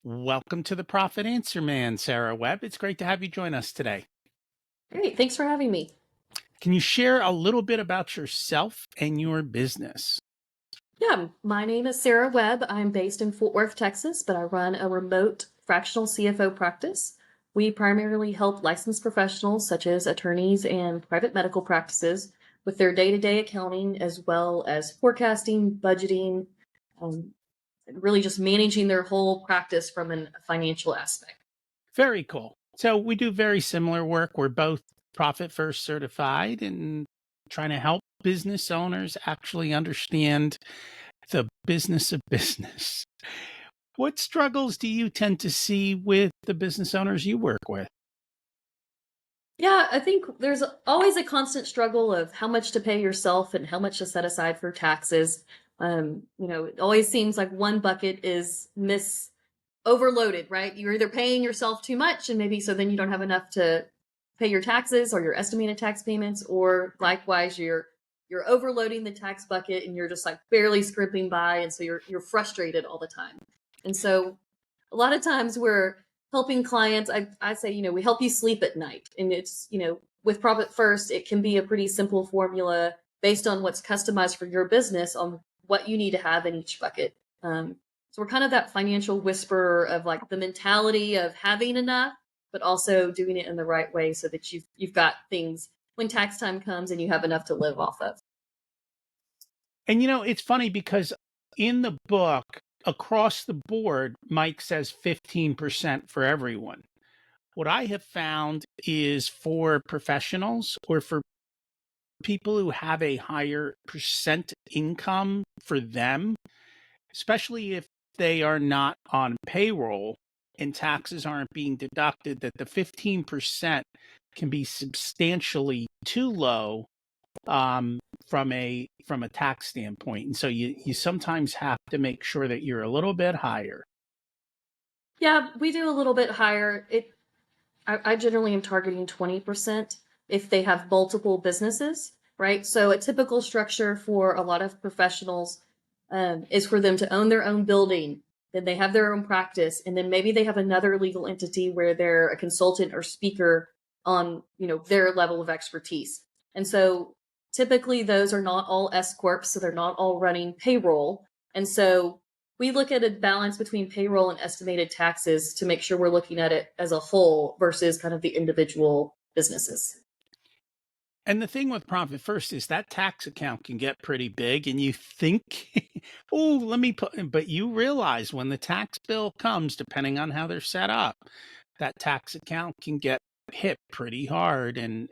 Welcome to the Profit Answer Man, Sarah Webb. It's great to have you join us today. Great. Thanks for having me. Can you share a little bit about yourself and your business? Yeah, my name is Sarah Webb. I'm based in Fort Worth, Texas, but I run a remote fractional CFO practice. We primarily help licensed professionals such as attorneys and private medical practices with their day-to-day accounting as well as forecasting, budgeting, um, really just managing their whole practice from a financial aspect. Very cool. So we do very similar work. We're both Profit First certified and trying to help business owners actually understand the business of business. What struggles do you tend to see with the business owners you work with? Yeah, I think there's always a constant struggle of how much to pay yourself and how much to set aside for taxes. It always seems like one bucket is overloaded, right? You're either paying yourself too much and maybe so then you don't have enough to pay your taxes or your estimated tax payments, or likewise you're overloading the tax bucket and you're just like barely scraping by, and so you're frustrated all the time. And so a lot of times we're helping clients. I say, we help you sleep at night. And it's, with Profit First, it can be a pretty simple formula based on what's customized for your business on what you need to have in each bucket. So we're kind of that financial whisperer of like the mentality of having enough, but also doing it in the right way so that you've got things when tax time comes and you have enough to live off of. And it's funny because in the book, across the board, Mike says 15% for everyone. What I have found is for professionals or for people who have a higher percent income for them, especially if they are not on payroll and taxes aren't being deducted, that the 15% can be substantially too low from a tax standpoint. And so you sometimes have to make sure that you're a little bit higher. Yeah, we do a little bit higher. I generally am targeting 20% if they have multiple businesses, right? So a typical structure for a lot of professionals is for them to own their own building, then they have their own practice, and then maybe they have another legal entity where they're a consultant or speaker on, their level of expertise. And so typically those are not all S corps, so they're not all running payroll. And so we look at a balance between payroll and estimated taxes to make sure we're looking at it as a whole versus kind of the individual businesses. And the thing with Profit First is that tax account can get pretty big, and you think, oh, let me put, but you realize when the tax bill comes, depending on how they're set up, that tax account can get hit pretty hard, and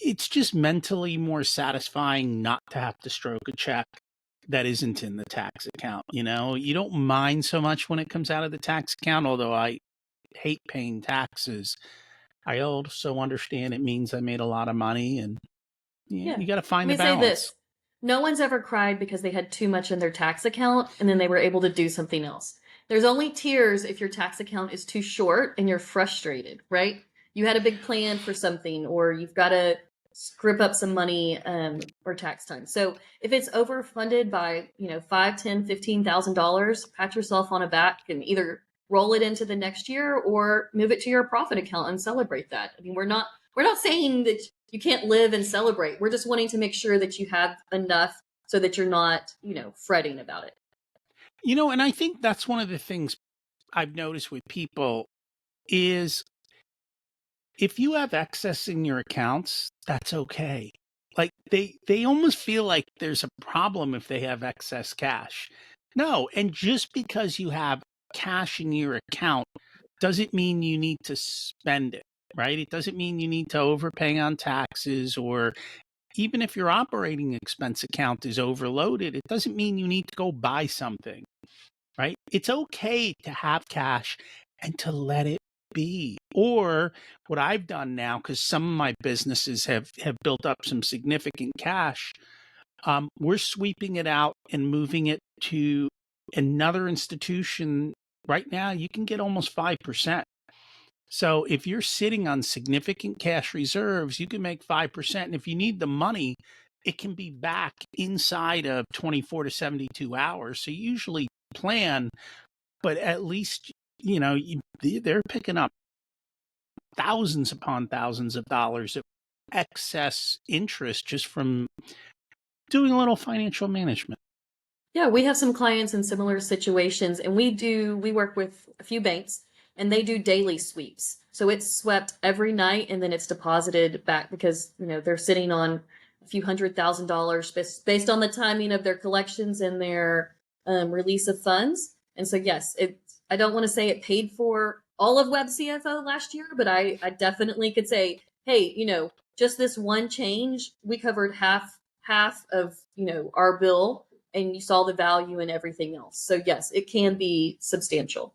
it's just mentally more satisfying not to have to stroke a check that isn't in the tax account. You don't mind so much when it comes out of the tax account, although I hate paying taxes. I also understand it means I made a lot of money, and Yeah. you got to Let find the me say balance. this. No one's ever cried because they had too much in their tax account and then they were able to do something else. There's only tears if your tax account is too short and you're frustrated, right? You had a big plan for something, or you've got to script up some money for tax time. So if it's overfunded by, five, 10, $15,000, pat yourself on the back and either roll it into the next year or move it to your profit account and celebrate that. I mean, we're not saying that you can't live and celebrate. We're just wanting to make sure that you have enough so that you're not, fretting about it. And I think that's one of the things I've noticed with people is if you have excess in your accounts, that's okay. Like they almost feel like there's a problem if they have excess cash. No, and just because you have cash in your account doesn't mean you need to spend it, right? It doesn't mean you need to overpay on taxes, or even if your operating expense account is overloaded, it doesn't mean you need to go buy something, right? It's okay to have cash and to let it be. Or what I've done now, because some of my businesses have built up some significant cash, we're sweeping it out and moving it to another institution. Right now, you can get almost 5%. So if you're sitting on significant cash reserves, you can make 5%. And if you need the money, it can be back inside of 24 to 72 hours. So you usually plan but at least, they're picking up thousands upon thousands of dollars of excess interest just from doing a little financial management. Yeah, we have some clients in similar situations, and we work with a few banks, and they do daily sweeps. So it's swept every night and then it's deposited back because, they're sitting on a few $100,000 based on the timing of their collections and their release of funds. And so, yes, I don't want to say it paid for all of Web CFO last year, but I definitely could say, hey, just this one change, we covered half of, our bill, and you saw the value in everything else. So yes, it can be substantial.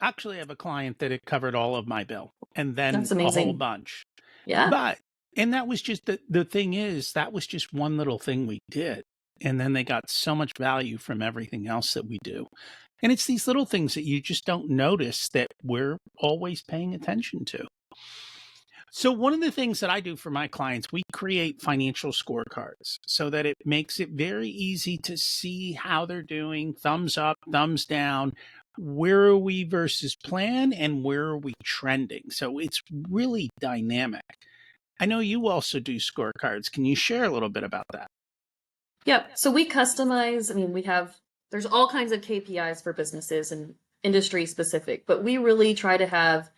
Actually, I have a client that it covered all of my bill and then That's a whole amazing. bunch. Yeah. But and that was just the thing is that was just one little thing we did. And then they got so much value from everything else that we do. And it's these little things that you just don't notice that we're always paying attention to. So, one of the things that I do for my clients, we create financial scorecards so that it makes it very easy to see how they're doing, thumbs up, thumbs down, where are we versus plan, and where are we trending. So, it's really dynamic. I know you also do scorecards. Can you share a little bit about that? Yep. So we customize, there's all kinds of KPIs for businesses and industry specific, but we really try to have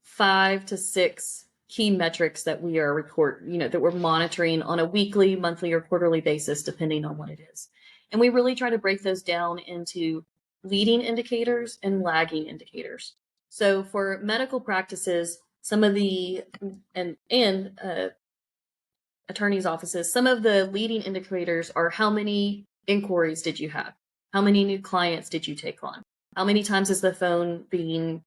5 to 6 key metrics that we are that we're monitoring on a weekly, monthly, or quarterly basis, depending on what it is. And we really try to break those down into leading indicators and lagging indicators. So for medical practices, some of the and attorneys' offices, some of the leading indicators are how many inquiries did you have? How many new clients did you take on? How many times is the phone being,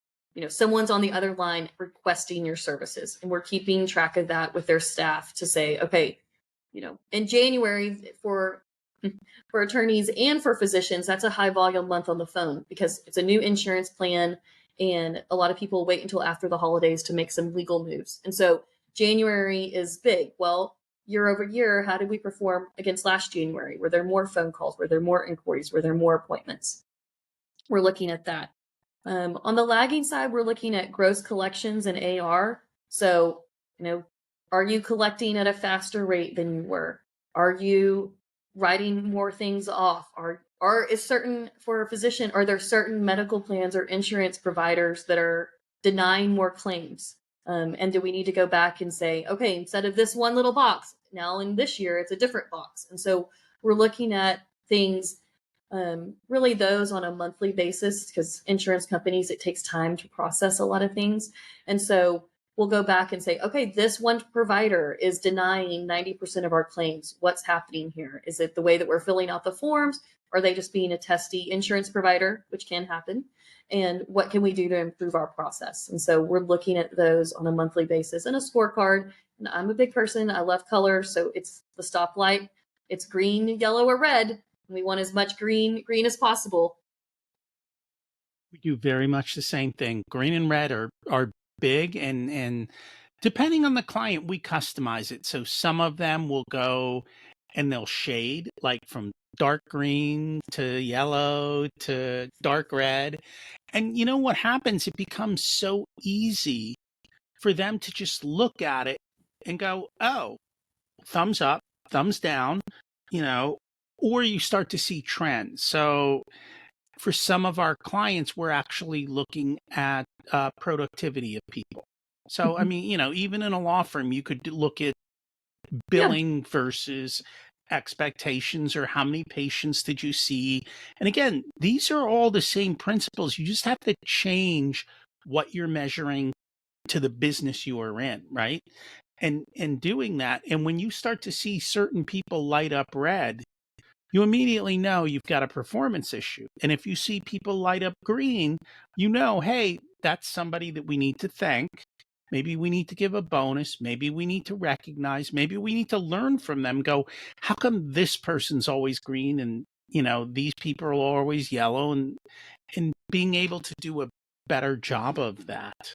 someone's on the other line requesting your services? And we're keeping track of that with their staff to say, okay, in January for attorneys and for physicians, that's a high volume month on the phone because it's a new insurance plan and a lot of people wait until after the holidays to make some legal moves. And so January is big. Well, year over year, how did we perform against last January? Were there more phone calls? Were there more inquiries? Were there more appointments? We're looking at that. On the lagging side, we're looking at gross collections and AR. So, are you collecting at a faster rate than you were? Are you writing more things off? For a physician, are there certain medical plans or insurance providers that are denying more claims? And do we need to go back and say, okay, instead of this one little box, now in this year, it's a different box. And so we're looking at things, really those on a monthly basis, because insurance companies, it takes time to process a lot of things. And so we'll go back and say, okay, this one provider is denying 90% of our claims. What's happening here? Is it the way that we're filling out the forms? Are they just being a testy insurance provider, which can happen? And what can we do to improve our process? And so we're looking at those on a monthly basis and a scorecard. And I'm a big person. I love color. So it's the stoplight. It's green, yellow, or red. We want as much green as possible. We do very much the same thing. Green and red are big, and depending on the client, we customize it. So some of them will go and they'll shade like from dark green to yellow to dark red. And you know what happens? It becomes so easy for them to just look at it and go, oh, thumbs up, thumbs down, you know, or you start to see trends. So for some of our clients, we're actually looking at productivity of people. So, I Mhm. mean, even in a law firm, you could look at Yeah. billing versus expectations or how many patients did you see. And again, these are all the same principles. You just have to change what you're measuring to the business you are in, right? And doing that, and when you start to see certain people light up red, you immediately know you've got a performance issue. And if you see people light up green, you know, hey, that's somebody that we need to thank. Maybe we need to give a bonus. Maybe we need to recognize. Maybe we need to learn from them. Go, how come this person's always green and these people are always yellow, and being able to do a better job of that.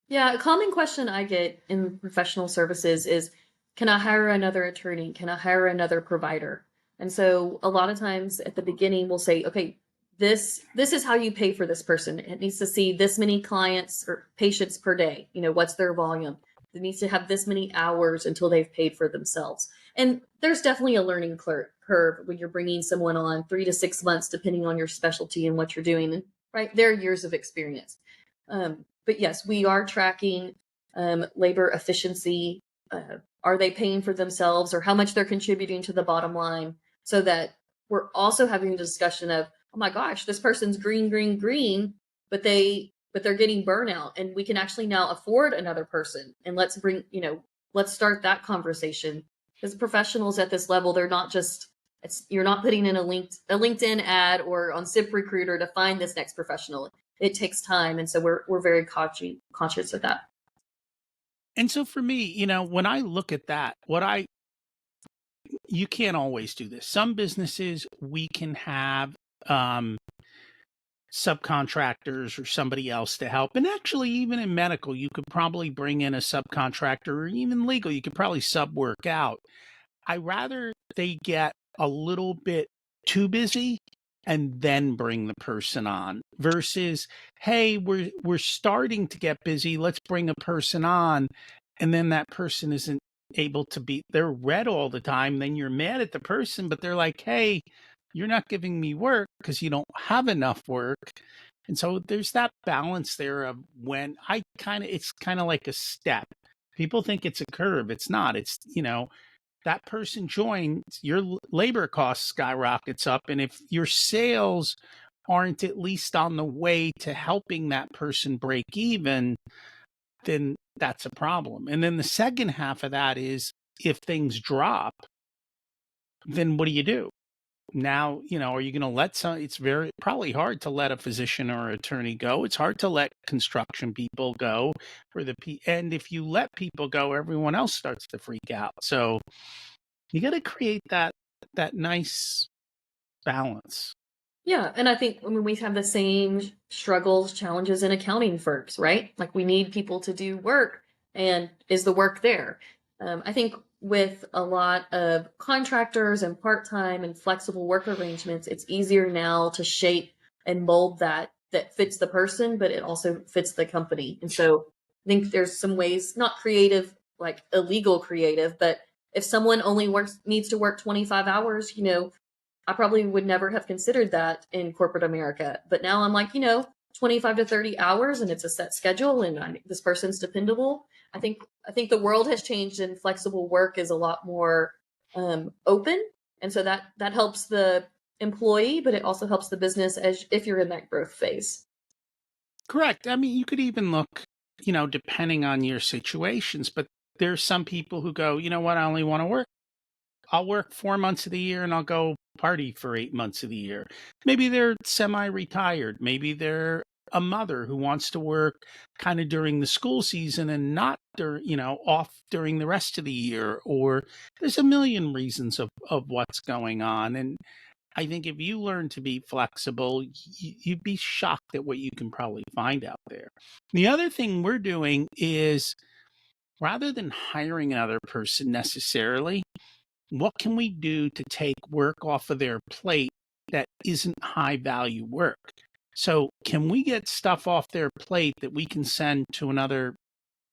Yeah, a common question I get in professional services is, can I hire another attorney? Can I hire another provider? And so a lot of times at the beginning, we'll say, okay, this is how you pay for this person. It needs to see this many clients or patients per day. What's their volume? It needs to have this many hours until they've paid for themselves. And there's definitely a learning curve when you're bringing someone on 3 to 6 months, depending on your specialty and what you're doing. And right, their years of experience. But yes, we are tracking labor efficiency. Are they paying for themselves, or how much they're contributing to the bottom line, so that we're also having a discussion of, oh my gosh, this person's green, green, green, but they're getting burnout, and we can actually now afford another person. And let's start that conversation, because professionals at this level, they're not just, you're not putting in a LinkedIn ad or on ZipRecruiter to find this next professional. It takes time, and so we're very conscious of that. And so for me, when I look at that, you can't always do this. Some businesses we can have um, subcontractors or somebody else to help. And actually, even in medical, you could probably bring in a subcontractor, or even legal, you could probably sub work out. I rather they get a little bit too busy and then bring the person on, versus, hey, we're starting to get busy, let's bring a person on, and then that person isn't able to be, they're red all the time, then you're mad at the person, but they're like, hey, you're not giving me work because you don't have enough work. And so there's that balance there of when it's kind of like a step. People think it's a curve. It's not. It's, that person joins, your labor cost skyrockets up. And if your sales aren't at least on the way to helping that person break even, then that's a problem. And then the second half of that is, if things drop, then what do you do? Now, are you going to let it's very probably hard to let a physician or attorney go. It's hard to let construction people go, and if you let people go, everyone else starts to freak out. So you got to create that nice balance. Yeah, and I think, we have the same struggles, challenges in accounting firms, right? Like, we need people to do work, and is the work there? I think with a lot of contractors and part-time and flexible work arrangements, it's easier now to shape and mold that fits the person, but it also fits the company. And so I think there's some ways, not creative, like illegal creative, but if someone only needs to work 25 hours, I probably would never have considered that in corporate America. But now I'm like, 25 to 30 hours, and it's a set schedule, and this person's dependable. I think the world has changed, and flexible work is a lot more open. And so that helps the employee, but it also helps the business as if you're in that growth phase. Correct. I mean, you could even look, depending on your situations, but there's some people who go, you know what, I only want to work. I'll work 4 months of the year and I'll go party for 8 months of the year. Maybe they're semi-retired. Maybe they're a mother who wants to work kind of during the school season and not off during the rest of the year. Or there's a million reasons of what's going on. And I think if you learn to be flexible, you'd be shocked at what you can probably find out there. The other thing we're doing is, rather than hiring another person necessarily, what can we do to take work off of their plate that isn't high value work? So, can we get stuff off their plate that we can send to another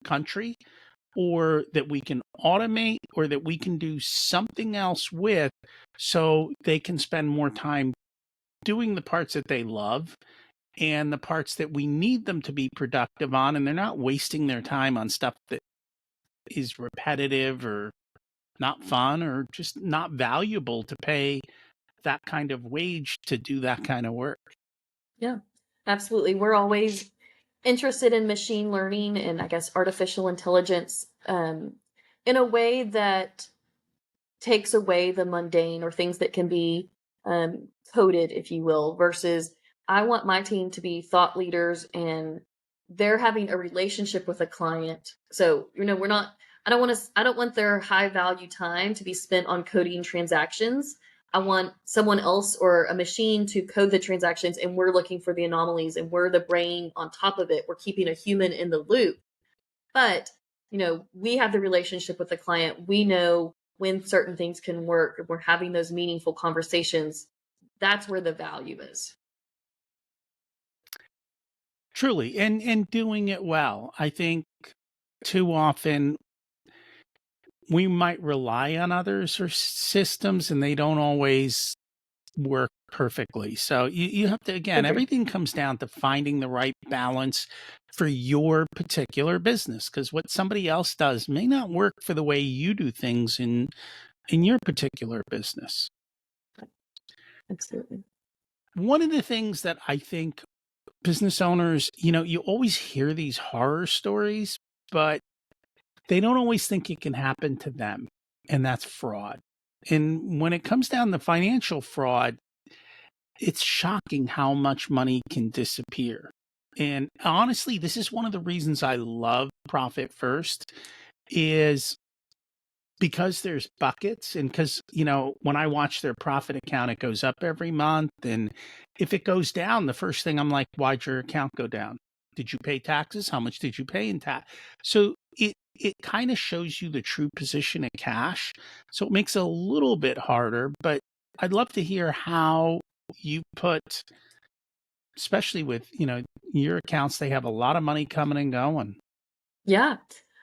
country, or that we can automate, or that we can do something else with, so they can spend more time doing the parts that they love and the parts that we need them to be productive on, and they're not wasting their time on stuff that is repetitive or not fun or just not valuable to pay that kind of wage to do that kind of work. Yeah, absolutely. We're always interested in machine learning and, I guess, artificial intelligence, in a way that takes away the mundane, or things that can be coded, if you will, versus I want my team to be thought leaders, and they're having a relationship with a client. So, we're not, I don't want their high value time to be spent on coding transactions. I want someone else or a machine to code the transactions, and we're looking for the anomalies, and we're the brain on top of it. We're keeping a human in the loop. But, we have the relationship with the client. We know when certain things can work. If we're having those meaningful conversations, that's where the value is. truly, and doing it well. I think too often we might rely on others or systems, and they don't always work perfectly. So you have to, again, Agreed. everything comes down to finding the right balance for your particular business, because what somebody else does may not work for the way you do things in your particular business. Absolutely. One of the things that I think business owners, you always hear these horror stories, but they don't always think it can happen to them, and that's fraud. And when it comes down to financial fraud, it's shocking how much money can disappear. And honestly, this is one of the reasons I love Profit First is because there's buckets, and because, when I watch their profit account, it goes up every month. And if it goes down, the first thing I'm like, why'd your account go down? Did you pay taxes? How much did you pay in tax? So it kind of shows you the true position of cash. So it makes it a little bit harder, but I'd love to hear how you put, especially with, your accounts, they have a lot of money coming and going. Yeah.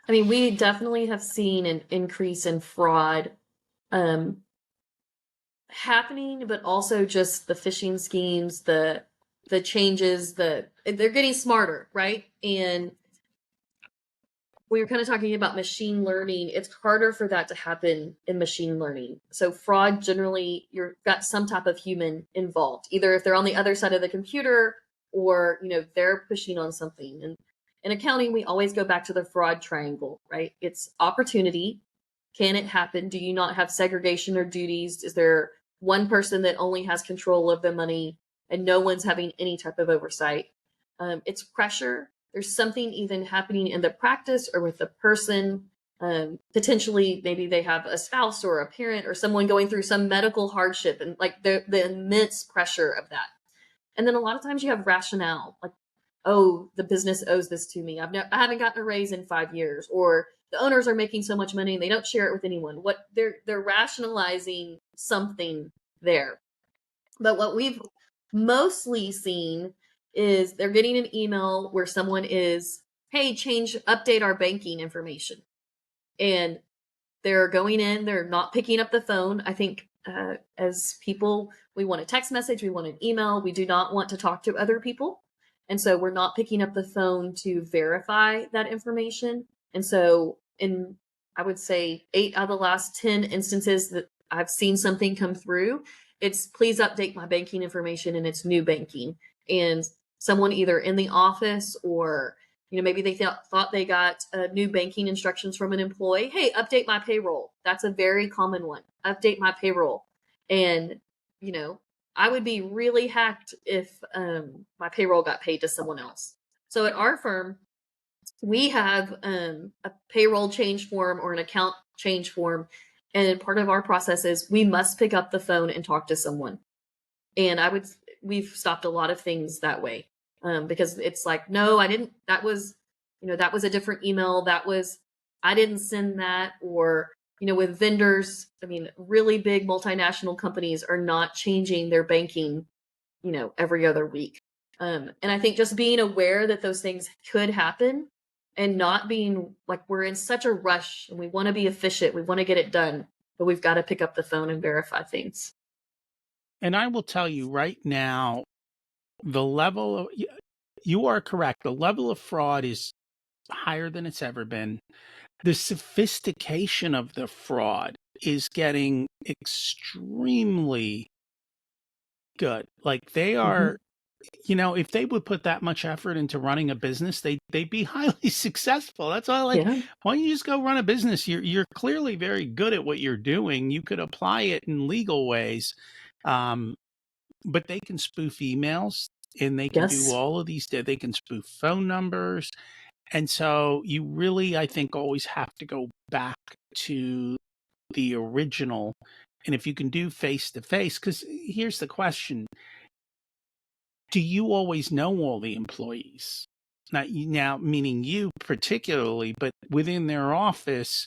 I mean, we definitely have seen an increase in fraud um, happening, but also just the phishing schemes, the changes, they're getting smarter, right? And we were kind of talking about machine learning. It's harder for that to happen in machine learning. So fraud generally, you've got some type of human involved, either if they're on the other side of the computer or they're pushing on something. And in accounting, we always go back to the fraud triangle, right? It's opportunity. Can it happen? Do you not have segregation or duties? Is there one person that only has control of the money and no one's having any type of oversight? It's pressure. There's something even happening in the practice or with the person. Potentially, maybe they have a spouse or a parent or someone going through some medical hardship, and like the immense pressure of that. And then a lot of times you have rationale, like, oh, the business owes this to me. I haven't gotten a raise in 5 years, or the owners are making so much money and they don't share it with anyone. What they're rationalizing something there. But what we've mostly seen is they're getting an email where someone is, hey, update our banking information. And they're going in, they're not picking up the phone. I think as people, we want a text message, we want an email, we do not want to talk to other people. And so we're not picking up the phone to verify that information. And so, I would say 8 out of the last 10 instances that I've seen something come through, it's please update my banking information and it's new banking. And someone either in the office or maybe they thought they got new banking instructions from an employee. Hey, update my payroll. That's a very common one. Update my payroll. And, I would be really hacked if my payroll got paid to someone else. So at our firm, we have a payroll change form or an account change form. And part of our process is we must pick up the phone and talk to someone. And we've stopped a lot of things that way. Because it's like, no, I didn't, that was a different email. I didn't send that. Or, with vendors, I mean, really big multinational companies are not changing their banking, every other week. And I think just being aware that those things could happen and not being like, we're in such a rush and we want to be efficient, we want to get it done, but we've got to pick up the phone and verify things. And I will tell you right now, the level of, you are correct. The level of fraud is higher than it's ever been. The sophistication of the fraud is getting extremely good. Like they Mhm. are, if they would put that much effort into running a business, they'd be highly successful. That's all. Like, Yeah. why don't you just go run a business? You're clearly very good at what you're doing. You could apply it in legal ways. Um, but they can spoof emails, and they can do Yes. all of these. They can spoof phone numbers. And so you really, I think, always have to go back to the original. And if you can do face to face, because here's the question: do you always know all the employees? Not now, meaning you particularly, but within their office,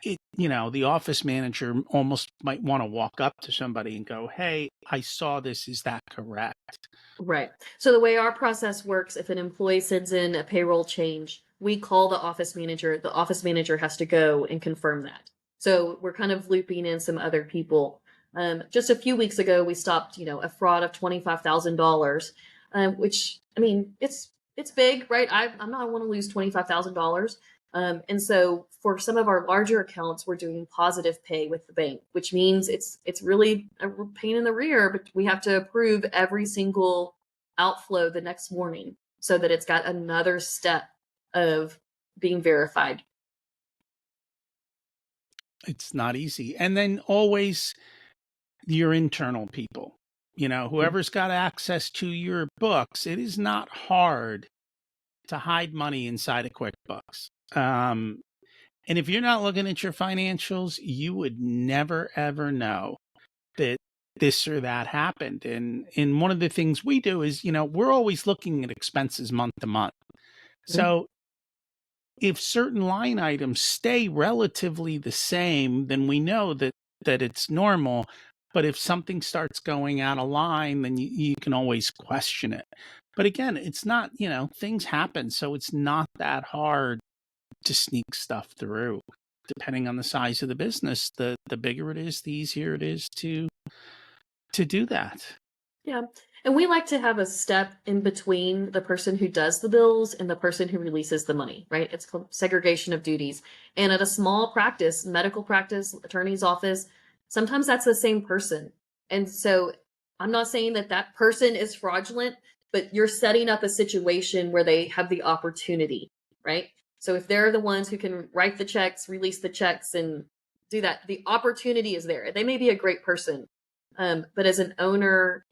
the office manager almost might want to walk up to somebody and go, "Hey, I saw this. Is that correct?" Right. So the way our process works, if an employee sends in a payroll change, we call the office manager. The office manager has to go and confirm that. So we're kind of looping in some other people. Just a few weeks ago, we stopped, a fraud of $25,000, which I mean, it's big, right? I'm not want to lose $25,000. And so for some of our larger accounts, we're doing positive pay with the bank, which means it's really a pain in the rear, but we have to approve every single outflow the next morning so that it's got another step of being verified. It's not easy. And then always your internal people, Mm. whoever's got access to your books, it is not hard to hide money inside of QuickBooks. And if you're not looking at your financials, you would never ever know that this or that happened. And one of the things we do is, we're always looking at expenses month to month. Mhm. So if certain line items stay relatively the same, then we know that it's normal. But if something starts going out of line, then you can always question it. But again, it's not, things happen. So it's not that hard to sneak stuff through. Depending on the size of the business, the bigger it is, the easier it is to do that. Yeah. And we like to have a step in between the person who does the bills and the person who releases the money, right? It's called segregation of duties. And at a small practice, medical practice, attorney's office, sometimes that's the same person. And so I'm not saying that that person is fraudulent, but you're setting up a situation where they have the opportunity, right? So if they're the ones who can write the checks, release the checks, and do that, the opportunity is there. They may be a great person, but as an owner,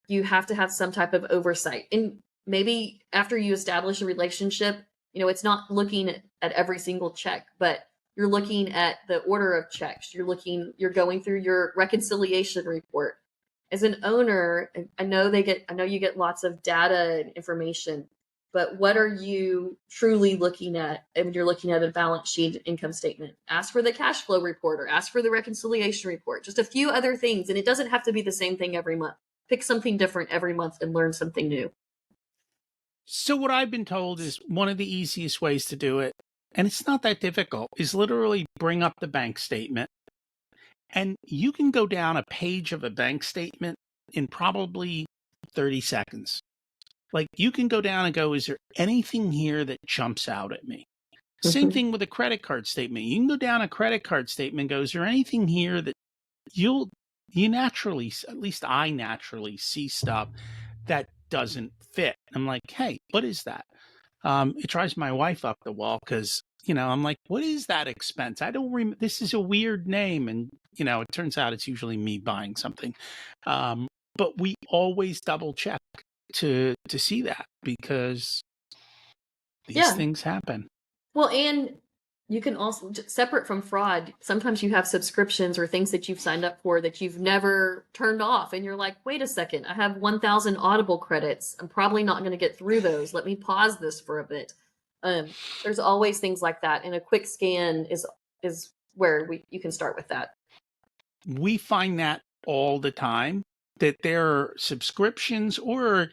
you have to have some type of oversight. And maybe after you establish a relationship, it's not looking at every single check, but you're looking at the order of checks. You're going through your reconciliation report. As an owner, I know you get lots of data and information, but what are you truly looking at when you're looking at a balance sheet income statement? Ask for the cash flow report or ask for the reconciliation report, just a few other things. And it doesn't have to be the same thing every month. Pick something different every month and learn something new. So what I've been told is one of the easiest ways to do it, and it's not that difficult, is literally bring up the bank statement. And you can go down a page of a bank statement in probably 30 seconds. Like you can go down and go, is there anything here that jumps out at me? Same Mhm. thing with a credit card statement. You can go down a credit card statement and go, is there anything here that you'll you naturally, at least I naturally see stuff that doesn't fit. I'm like, hey, what is that? It drives my wife up the wall because I'm like, what is that expense? I don't remember. This is a weird name, and it turns out it's usually me buying something. But we always double check to see that because these Yeah. things happen. Well, and you can also, separate from fraud, sometimes you have subscriptions or things that you've signed up for that you've never turned off. And you're like, wait a second, I have 1,000 Audible credits. I'm probably not going to get through those. Let me pause this for a bit. There's always things like that. And a quick scan is where you can start with that. We find that all the time that there are subscriptions or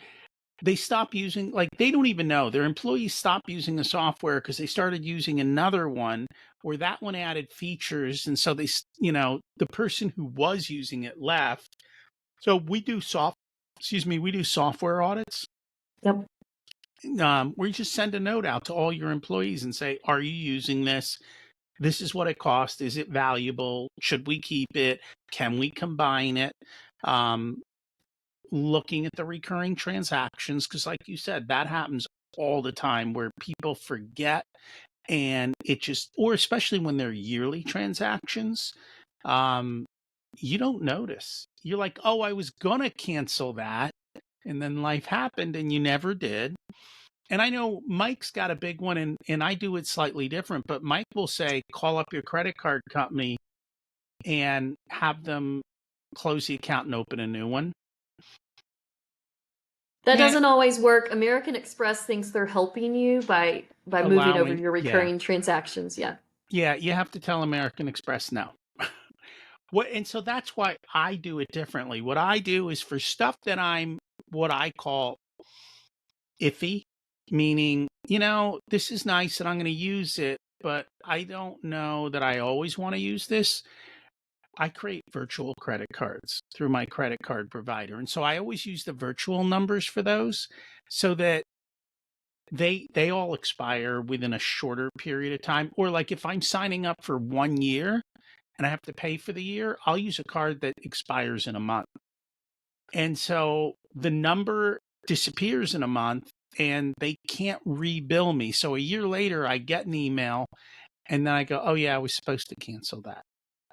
they stop using, like they don't even know their employees stop using the software because they started using another one where that one added features, and so the person who was using it left. So we do software audits. Yep. We just send a note out to all your employees and say, are you using this? This is what it costs. Is it valuable? Should we keep it? Can we combine it? um, Looking at the recurring transactions, because like you said, that happens all the time where people forget, and it just, or especially when they're yearly transactions, um, you don't notice. You're like, oh, I was gonna cancel that, and then life happened and you never did. And I know Mike's got a big one, and I do it slightly different, but Mike will say, call up your credit card company and have them close the account and open a new one. That Yeah, doesn't always work. American Express thinks they're helping you by moving over allowing, your yeah. recurring transactions. Yeah. Yeah, you have to tell American Express no. What and so that's why I do it differently. What I do is for stuff that I'm what I call iffy, meaning, this is nice and I'm going to use it, but I don't know that I always want to use this. I create virtual credit cards through my credit card provider. And so I always use the virtual numbers for those so that they all expire within a shorter period of time. Or like if I'm signing up for 1 year and I have to pay for the year, I'll use a card that expires in a month. And so the number disappears in a month and they can't rebill me. So a year later, I get an email and then I go, oh, yeah, I was supposed to cancel that.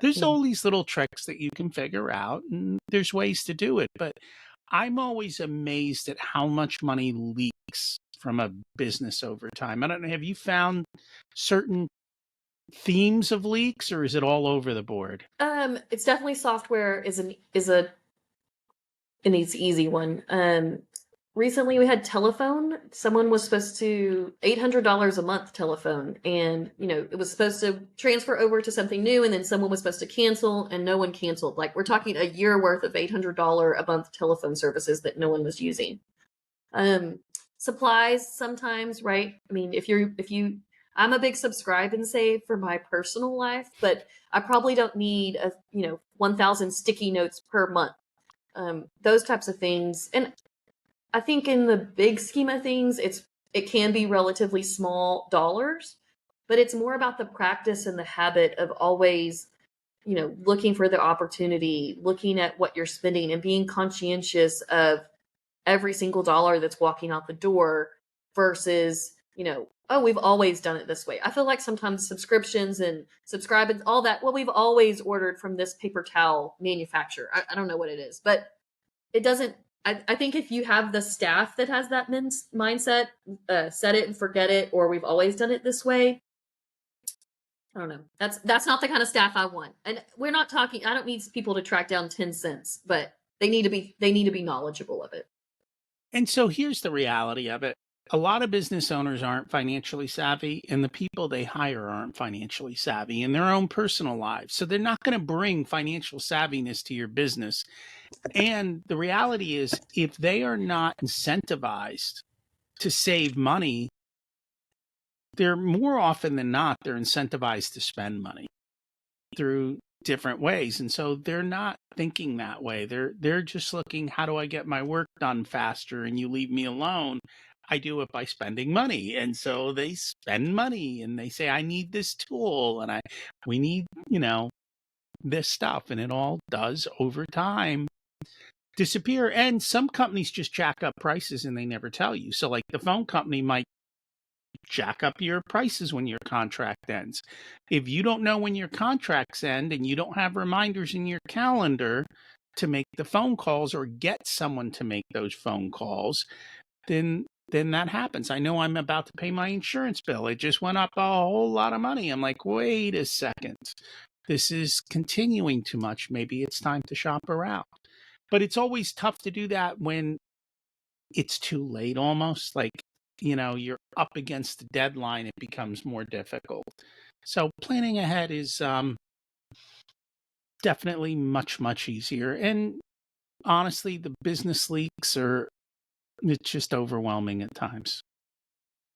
There's Mm. all these little tricks that you can figure out, and there's ways to do it. But I'm always amazed at how much money leaks from a business over time. I don't know. Have you found certain themes of leaks or is it all over the board? It's definitely software an easy one. Recently we had telephone. Someone was supposed to $800 a month telephone, and it was supposed to transfer over to something new, and then someone was supposed to cancel, and no one canceled. Like, we're talking a year worth of $800 a month telephone services that no one was using. Um, Supplies sometimes, right? I mean, I'm a big subscribe and save for my personal life, but I probably don't need 1,000 sticky notes per month. Those types of things. And I think in the big scheme of things, it can be relatively small dollars, but it's more about the practice and the habit of always, looking for the opportunity, looking at what you're spending and being conscientious of every single dollar that's walking out the door versus, oh, we've always done it this way. I feel like sometimes subscriptions and subscribing, all that, well, we've always ordered from this paper towel manufacturer. I don't know what it is, but it doesn't. I think if you have the staff that has that mindset, set it and forget it, or we've always done it this way. I don't know. That's not the kind of staff I want. And we're not talking. I don't need people to track down 10 cents, but they need to be knowledgeable of it. And so here's the reality of it. A lot of business owners aren't financially savvy, and the people they hire aren't financially savvy in their own personal lives. So they're not going to bring financial savviness to your business. And the reality is, if they are not incentivized to save money, they're more often than not, they're incentivized to spend money through different ways. And so they're not thinking that way. They're just looking, how do I get my work done faster and you leave me alone? I do it by spending money. And so they spend money and they say, I need this tool and we need, this stuff. And it all does over time disappear. And some companies just jack up prices and they never tell you. So like the phone company might jack up your prices when your contract ends. If you don't know when your contracts end and you don't have reminders in your calendar to make the phone calls or get someone to make those phone calls, then that happens. I know I'm about to pay my insurance bill. It just went up a whole lot of money. I'm like, wait a second. This is continuing too much. Maybe it's time to shop around. But it's always tough to do that when it's too late almost. Like, you're up against the deadline, it becomes more difficult. So planning ahead is definitely much, much easier. And honestly, the business leaks it's just overwhelming at times.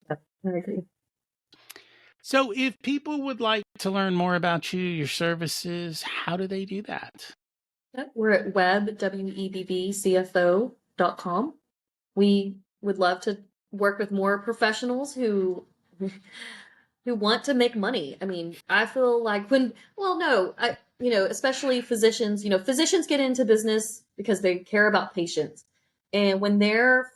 Yep, I agree. So if people would like to learn more about you, your services, how do they do that? Yep, we're at Webb, WEBBCFO.com. We would love to work with more professionals who want to make money. I mean, I feel like especially physicians, physicians get into business because they care about patients. And when their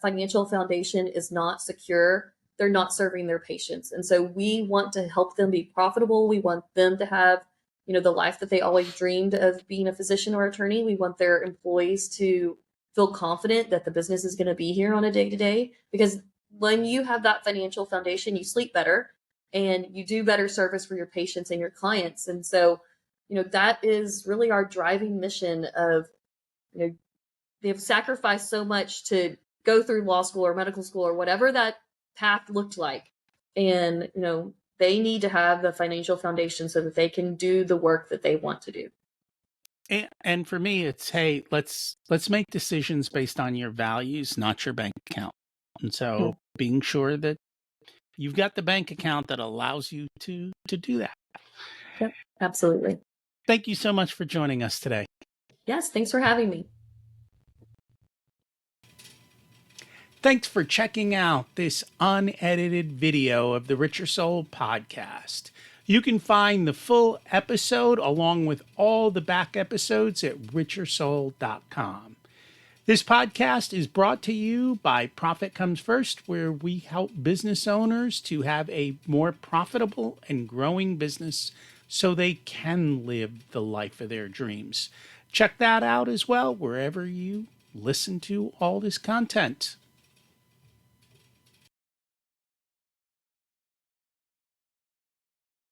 financial foundation is not secure, they're not serving their patients. And so we want to help them be profitable. We want them to have, the life that they always dreamed of being a physician or attorney. We want their employees to feel confident that the business is going to be here on a day to day, because when you have that financial foundation, you sleep better and you do better service for your patients and your clients. And so, that is really our driving mission of, they've sacrificed so much to go through law school or medical school or whatever that path looked like. And, they need to have the financial foundation so that they can do the work that they want to do. And for me, it's, hey, let's make decisions based on your values, not your bank account. And so being sure that you've got the bank account that allows you to do that. Yep, absolutely. Thank you so much for joining us today. Yes, thanks for having me. Thanks for checking out this unedited video of the Richer Soul podcast. You can find the full episode along with all the back episodes at richersoul.com. This podcast is brought to you by Profit Comes First, where we help business owners to have a more profitable and growing business so they can live the life of their dreams. Check that out as well wherever you listen to all this content.